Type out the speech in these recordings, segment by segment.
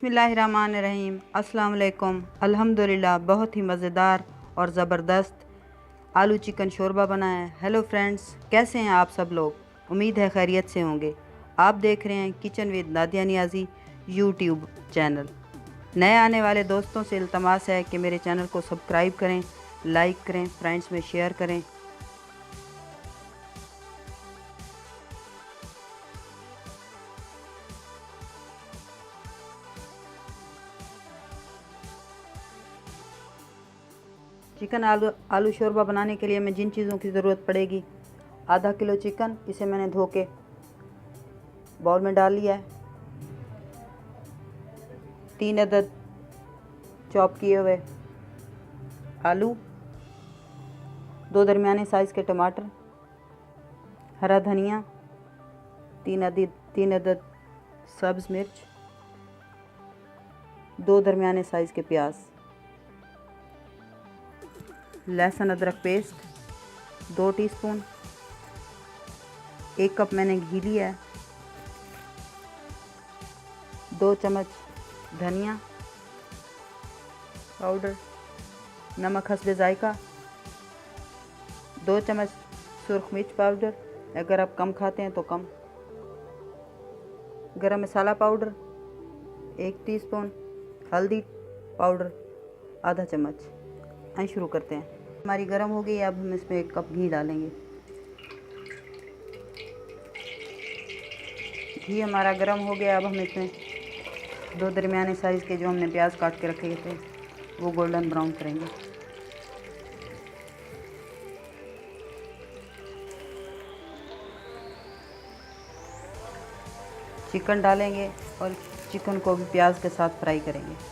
बिस्मिल्लाहिर्रहमानिर्रहीम। अस्सलाम वालेकुम। अल्हम्दुलिल्लाह बहुत ही मज़ेदार और ज़बरदस्त आलू चिकन शोरबा बना है। हेलो फ्रेंड्स, कैसे हैं आप सब लोग? उम्मीद है खैरियत से होंगे। आप देख रहे हैं kitchen with Nadia Niazi YouTube channel. नए आने वाले दोस्तों से इल्तमास है कि मेरे चैनल को सब्सक्राइब करें, लाइक करें, फ्रेंड्स में शेयर करें। चिकन आलू शोरबा बनाने के लिए हमें जिन चीज़ों की ज़रूरत पड़ेगी: आधा किलो चिकन, इसे मैंने धो के बाउल में डाल लिया है। 3 अदद चॉप किए हुए आलू, 2 दरमियाने साइज़ के टमाटर, हरा धनिया, 3 अदद सब्ज़ मिर्च, 2 दरमियाने साइज़ के प्याज, लहसुन अदरक पेस्ट 2 टीस्पून, 1 कप मैंने घी लिया है, 2 चम्मच धनिया पाउडर, नमक हस्बे जायका, 2 चम्मच सुरख मिर्च पाउडर, अगर आप कम खाते हैं तो कम, गरम मसाला पाउडर 1 टीस्पून, हल्दी पाउडर आधा चम्मच। आइए शुरू करते हैं। हमारी गर्म हो गई है, अब हम इसमें 1 कप घी डालेंगे। घी हमारा गर्म हो गया। अब हम इसमें 2 दरमियाने साइज़ के जो हमने प्याज काट के रखे थे वो गोल्डन ब्राउन करेंगे। चिकन डालेंगे और चिकन को भी प्याज के साथ फ्राई करेंगे।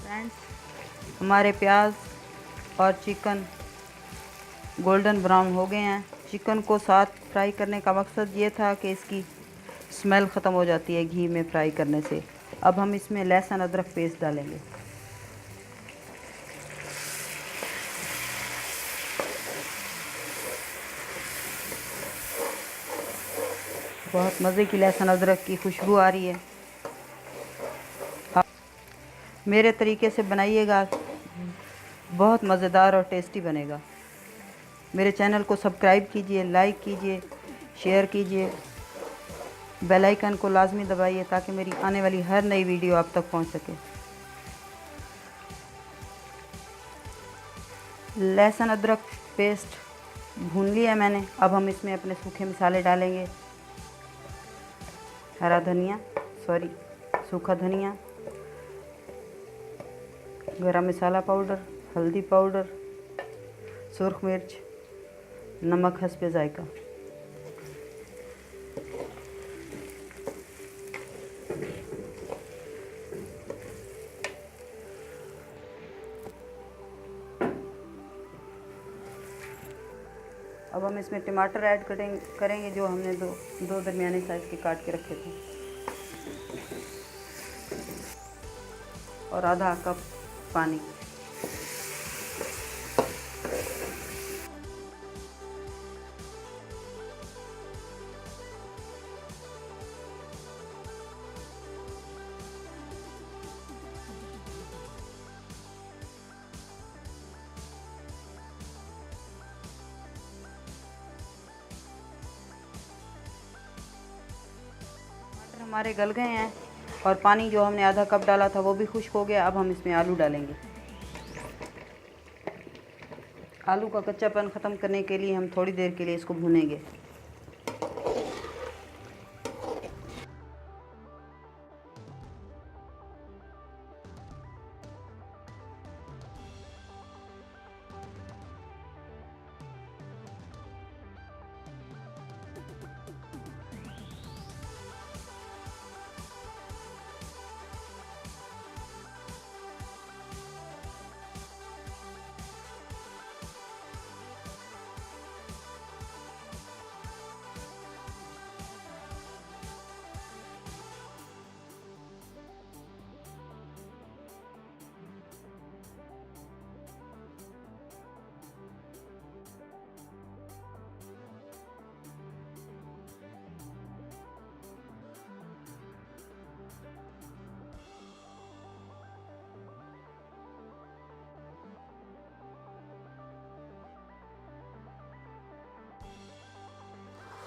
फ्रेंड्स, हमारे प्याज और चिकन गोल्डन ब्राउन हो गए हैं। चिकन को साथ फ्राई करने का मकसद ये था कि इसकी स्मेल ख़त्म हो जाती है घी में फ्राई करने से। अब हम इसमें लहसुन अदरक पेस्ट डालेंगे। बहुत मज़े की लहसुन अदरक की खुशबू आ रही है। आप मेरे तरीके से बनाइएगा, बहुत मज़ेदार और टेस्टी बनेगा। मेरे चैनल को सब्सक्राइब कीजिए, लाइक कीजिए, शेयर कीजिए, बेल आइकन को लाजमी दबाइए ताकि मेरी आने वाली हर नई वीडियो आप तक पहुंच सके। लहसुन अदरक पेस्ट भून लिया मैंने। अब हम इसमें अपने सूखे मसाले डालेंगे। सूखा धनिया, गरम मसाला पाउडर, हल्दी पाउडर, सुरख मिर्च, नमक हस्बे जायका। अब हम इसमें टमाटर ऐड करेंगे जो हमने दो दरमियाने साइज़ के काट के रखे थे, और आधा कप पानी। हमारे गल गए हैं। और पानी जो हमने आधा कप डाला था वो भी खुश्क हो गया। अब हम इसमें आलू डालेंगे। आलू का कच्चापन ख़त्म करने के लिए हम थोड़ी देर के लिए इसको भूनेंगे।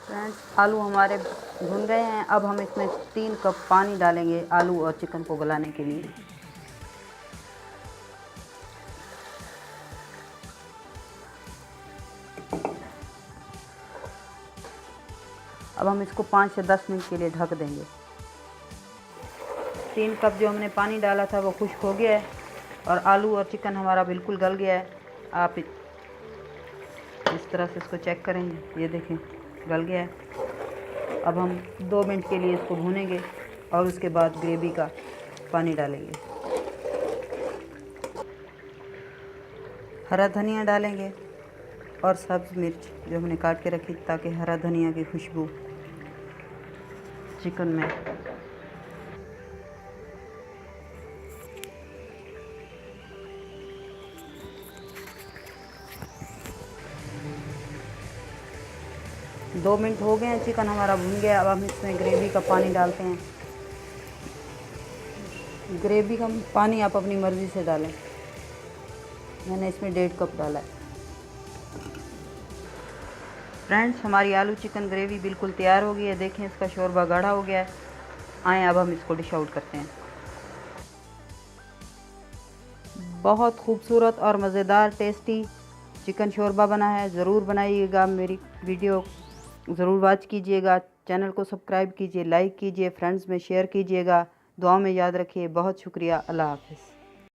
फ्रेंड्स, आलू हमारे भुन गए हैं। अब हम इसमें 3 कप पानी डालेंगे आलू और चिकन को गलाने के लिए। अब हम इसको 5 से 10 मिनट के लिए ढक देंगे। 3 कप जो हमने पानी डाला था वो खुश्क हो गया है और आलू और चिकन हमारा बिल्कुल गल गया है। आप इस तरह से इसको चेक करेंगे, ये देखें गल गया है। अब हम 2 मिनट के लिए इसको भूनेंगे और उसके बाद ग्रेवी का पानी डालेंगे। हरा धनिया डालेंगे और सब्ज़ मिर्च जो हमने काट के रखी ताकि हरा धनिया की खुशबू चिकन में। दो मिनट हो गए हैं, चिकन हमारा भुन गया। अब हम इसमें ग्रेवी का पानी डालते हैं। ग्रेवी का पानी आप अपनी मर्ज़ी से डालें। मैंने इसमें 1.5 कप डाला है। फ्रेंड्स, हमारी आलू चिकन ग्रेवी बिल्कुल तैयार हो गई है। देखें इसका शोरबा गाढ़ा हो गया है। आएँ अब हम इसको डिश आउट करते हैं। बहुत खूबसूरत और मज़ेदार टेस्टी चिकन शोरबा बना है। ज़रूर बनाइएगा। मेरी वीडियो ज़रूर वॉच कीजिएगा। चैनल को सब्सक्राइब कीजिए, लाइक कीजिए, फ्रेंड्स में शेयर कीजिएगा। दुआ में याद रखिए। बहुत शुक्रिया। अल्लाह हाफ़िज़।